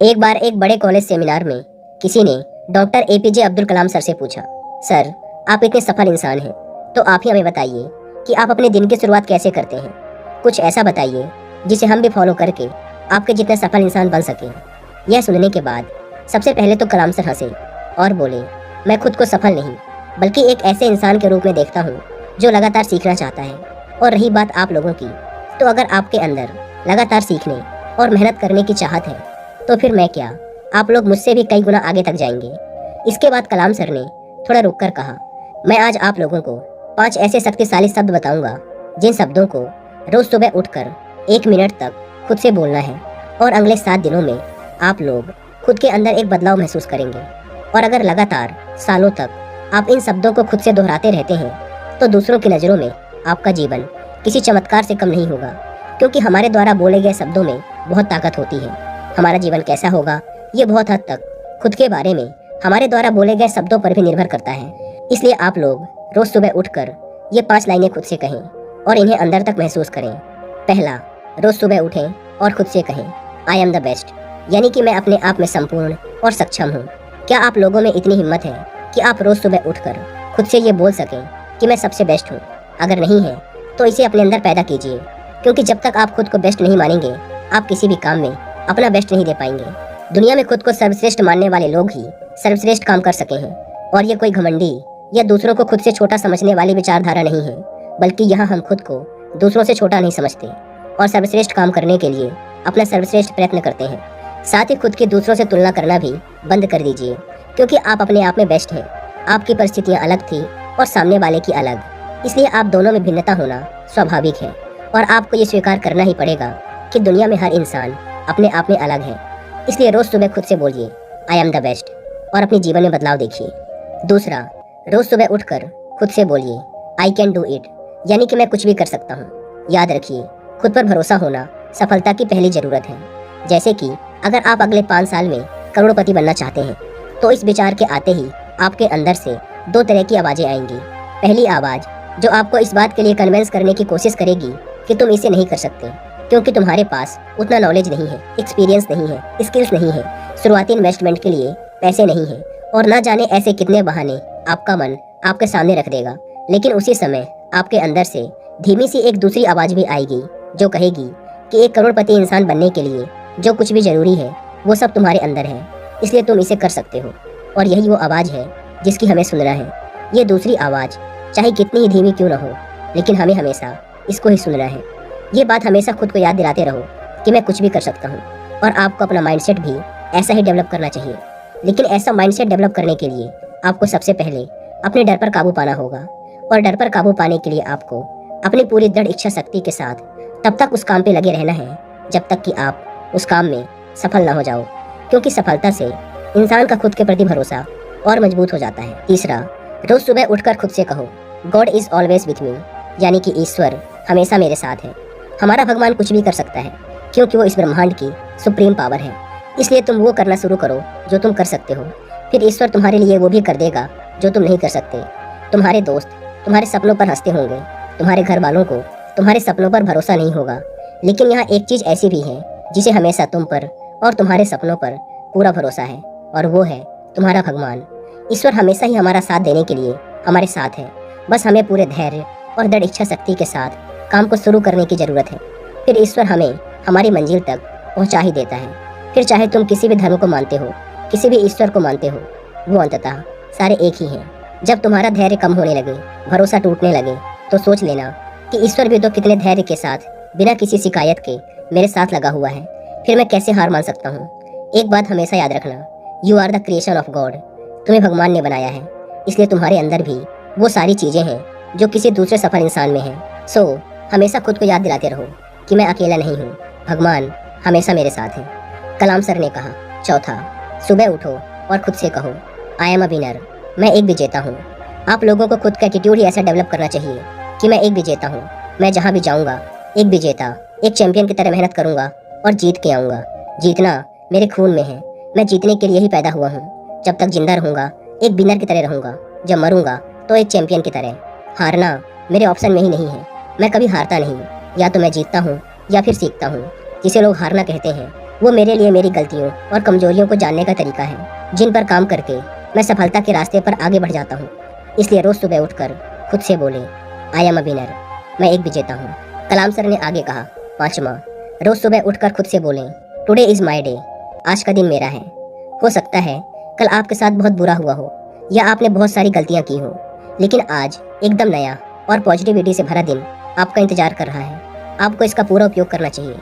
एक बार एक बड़े कॉलेज सेमिनार में किसी ने doctor APJ Abdul Kalam sir से पूछा, सर आप इतने सफल इंसान हैं, तो आप ही हमें बताइए कि आप अपने दिन की शुरुआत कैसे करते हैं। कुछ ऐसा बताइए जिसे हम भी फॉलो करके आपके जितने सफल इंसान बन सकें। यह सुनने के बाद सबसे पहले तो कलाम सर हंसे और बोले, मैं खुद को सफल नहीं बल्कि एक ऐसे इंसान के रूप में देखता हूँ जो लगातार सीखना चाहता है। और रही बात आप लोगों की, तो अगर आपके अंदर लगातार सीखने और मेहनत करने की चाहत है तो फिर मैं क्या, आप लोग मुझसे भी कई गुना आगे तक जाएंगे। इसके बाद कलाम सर ने थोड़ा रुककर कहा, मैं आज आप लोगों को 5 ऐसे शक्तिशाली शब्द बताऊंगा जिन शब्दों को रोज सुबह उठकर 1 मिनट तक खुद से बोलना है और अगले 7 दिनों में आप लोग खुद के अंदर एक बदलाव महसूस करेंगे। और अगर लगातार सालों तक आप इन शब्दों को खुद से दोहराते रहते हैं तो दूसरों की नज़रों में आपका जीवन किसी चमत्कार से कम नहीं होगा, क्योंकि हमारे द्वारा बोले गए शब्दों में बहुत ताकत होती है। हमारा जीवन कैसा होगा ये बहुत हद तक खुद के बारे में हमारे द्वारा बोले गए शब्दों पर भी निर्भर करता है। इसलिए आप लोग रोज सुबह उठकर ये 5 लाइनें खुद से कहें और इन्हें अंदर तक महसूस करें। पहला, रोज सुबह उठें और खुद से कहें, आई एम द बेस्ट, यानी कि मैं अपने आप में संपूर्ण और सक्षम हूँ। क्या आप लोगों में इतनी हिम्मत है कि आप रोज सुबह उठकर खुद से ये बोल सकें कि मैं सबसे बेस्ट हूँ? अगर नहीं है तो इसे अपने अंदर पैदा कीजिए, क्योंकि जब तक आप खुद को बेस्ट नहीं मानेंगे आप किसी भी काम में अपना बेस्ट नहीं दे पाएंगे। दुनिया में खुद को सर्वश्रेष्ठ मानने वाले लोग ही सर्वश्रेष्ठ काम कर सके हैं। और ये कोई घमंडी या दूसरों को खुद से छोटा समझने वाली विचारधारा नहीं है, बल्कि यहाँ हम खुद को दूसरों से छोटा नहीं समझते और सर्वश्रेष्ठ काम करने के लिए अपना सर्वश्रेष्ठ प्रयत्न करते हैं। साथ ही खुद की दूसरों से तुलना करना भी बंद कर दीजिए, क्योंकि आप अपने आप में बेस्ट हैं। आपकी परिस्थितियाँ अलग थी और सामने वाले की अलग, इसलिए आप दोनों में भिन्नता होना स्वाभाविक है। और आपको ये स्वीकार करना ही पड़ेगा कि दुनिया में हर इंसान अपने आप में अलग है। इसलिए रोज सुबह खुद से बोलिए, आई एम द बेस्ट, और अपने जीवन में बदलाव देखिए। दूसरा, रोज सुबह उठकर खुद से बोलिए, आई कैन डू इट, यानी कि मैं कुछ भी कर सकता हूँ। याद रखिए, खुद पर भरोसा होना सफलता की पहली जरूरत है। जैसे कि अगर आप अगले 5 साल में करोड़पति बनना चाहते हैं तो इस विचार के आते ही आपके अंदर से 2 तरह की आवाज़ें आएंगी। पहली आवाज़ जो आपको इस बात के लिए कन्विंस करने की कोशिश करेगी कि तुम इसे नहीं कर सकते, क्योंकि तुम्हारे पास उतना नॉलेज नहीं है, एक्सपीरियंस नहीं है, स्किल्स नहीं है, शुरुआती इन्वेस्टमेंट के लिए पैसे नहीं है, और ना जाने ऐसे कितने बहाने आपका मन आपके सामने रख देगा। लेकिन उसी समय आपके अंदर से धीमी सी एक दूसरी आवाज़ भी आएगी जो कहेगी कि एक करोड़पति इंसान बनने के लिए जो कुछ भी जरूरी है वो सब तुम्हारे अंदर है, इसलिए तुम इसे कर सकते हो। और यही वो आवाज़ है जिसकी हमें सुनना है। ये दूसरी आवाज़ चाहे कितनी ही धीमी क्यों न हो, लेकिन हमें हमेशा इसको ही सुनना है। ये बात हमेशा खुद को याद दिलाते रहो कि मैं कुछ भी कर सकता हूँ। और आपको अपना माइंडसेट भी ऐसा ही डेवलप करना चाहिए। लेकिन ऐसा माइंडसेट डेवलप करने के लिए आपको सबसे पहले अपने डर पर काबू पाना होगा। और डर पर काबू पाने के लिए आपको अपनी पूरी दृढ़ इच्छा शक्ति के साथ तब तक उस काम पे लगे रहना है जब तक कि आप उस काम में सफल ना हो जाओ, क्योंकि सफलता से इंसान का खुद के प्रति भरोसा और मजबूत हो जाता है। तीसरा, रोज सुबह उठकर खुद से कहो, God is always with me, यानी कि ईश्वर हमेशा मेरे साथ है। हमारा भगवान कुछ भी कर सकता है, क्योंकि वो इस ब्रह्मांड की सुप्रीम पावर है। इसलिए तुम वो करना शुरू करो जो तुम कर सकते हो, फिर ईश्वर तुम्हारे लिए वो भी कर देगा जो तुम नहीं कर सकते। तुम्हारे दोस्त तुम्हारे सपनों पर हंसते होंगे, तुम्हारे घर वालों को तुम्हारे सपनों पर भरोसा नहीं होगा, लेकिन यहाँ एक चीज़ ऐसी भी है जिसे हमेशा तुम पर और तुम्हारे सपनों पर पूरा भरोसा है, और वो है तुम्हारा भगवान। ईश्वर हमेशा ही हमारा साथ देने के लिए हमारे साथ है। बस हमें पूरे धैर्य और दृढ़ इच्छा शक्ति के साथ काम को शुरू करने की ज़रूरत है। फिर ईश्वर हमें हमारी मंजिल तक पहुंचा ही देता है। फिर चाहे तुम किसी भी धर्म को मानते हो, किसी भी ईश्वर को मानते हो, वो अंततः सारे एक ही हैं। जब तुम्हारा धैर्य कम होने लगे, भरोसा टूटने लगे, तो सोच लेना कि ईश्वर भी तो कितने धैर्य के साथ बिना किसी शिकायत के मेरे साथ लगा हुआ है, फिर मैं कैसे हार मान सकता हूँ। एक बात हमेशा याद रखना, you are the creation of God, तुम्हें भगवान ने बनाया है, इसलिए तुम्हारे अंदर भी वो सारी चीज़ें हैं जो किसी दूसरे सफल इंसान में हैं। सो हमेशा खुद को याद दिलाते रहो कि मैं अकेला नहीं हूँ, भगवान हमेशा मेरे साथ है। कलाम सर ने कहा। चौथा, सुबह उठो और खुद से कहो, आई एम अ विनर, मैं एक विजेता हूँ। आप लोगों को खुद का एटीट्यूड ही ऐसा डेवलप करना चाहिए कि मैं एक विजेता हूँ। मैं जहाँ भी जाऊँगा एक विजेता, एक चैंपियन की तरह मेहनत करूँगा और जीत के आऊँगा। जीतना मेरे खून में है, मैं जीतने के लिए ही पैदा हुआ हूँ। जब तक जिंदा रहूँगा एक विनर की तरह रहूँगा, जब मरूँगा तो एक चैंपियन की तरह। हारना मेरे ऑप्शन में ही नहीं है, मैं कभी हारता नहीं, या तो मैं जीतता हूँ या फिर सीखता हूँ। जिसे लोग हारना कहते हैं वो मेरे लिए मेरी गलतियों और कमजोरियों को जानने का तरीका है, जिन पर काम करके मैं सफलता के रास्ते पर आगे बढ़ जाता हूँ। इसलिए रोज सुबह उठकर खुद से बोले, आई एम अ विनर, मैं एक विजेता हूँ। कलाम सर ने आगे कहा, 5वां, रोज सुबह उठकर खुद से बोलें, टुडे इज माई डे, आज का दिन मेरा है। हो सकता है कल आपके साथ बहुत बुरा हुआ हो या आपने बहुत सारी गलतियां की हो, लेकिन आज एकदम नया और पॉजिटिविटी से भरा दिन आपका इंतजार कर रहा है। आपको इसका पूरा उपयोग करना चाहिए।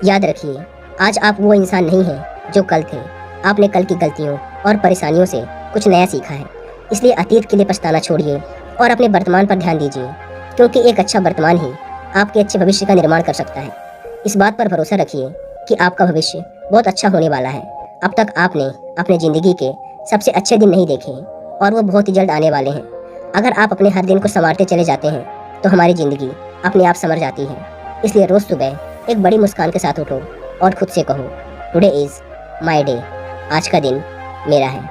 याद रखिए, आज आप वो इंसान नहीं हैं जो कल थे। आपने कल की गलतियों और परेशानियों से कुछ नया सीखा है। इसलिए अतीत के लिए पछताना छोड़िए और अपने वर्तमान पर ध्यान दीजिए, क्योंकि एक अच्छा वर्तमान ही आपके अच्छे भविष्य का निर्माण कर सकता है। इस बात पर भरोसा रखिए कि आपका भविष्य बहुत अच्छा होने वाला है। अब तक आपने अपने ज़िंदगी के सबसे अच्छे दिन नहीं देखे और वो बहुत ही जल्द आने वाले हैं। अगर आप अपने हर दिन को संवारते चले जाते हैं तो हमारी ज़िंदगी अपने आप संवर जाती है। इसलिए रोज़ सुबह एक बड़ी मुस्कान के साथ उठो और खुद से कहो, टुडे इज़ माई डे, आज का दिन मेरा है।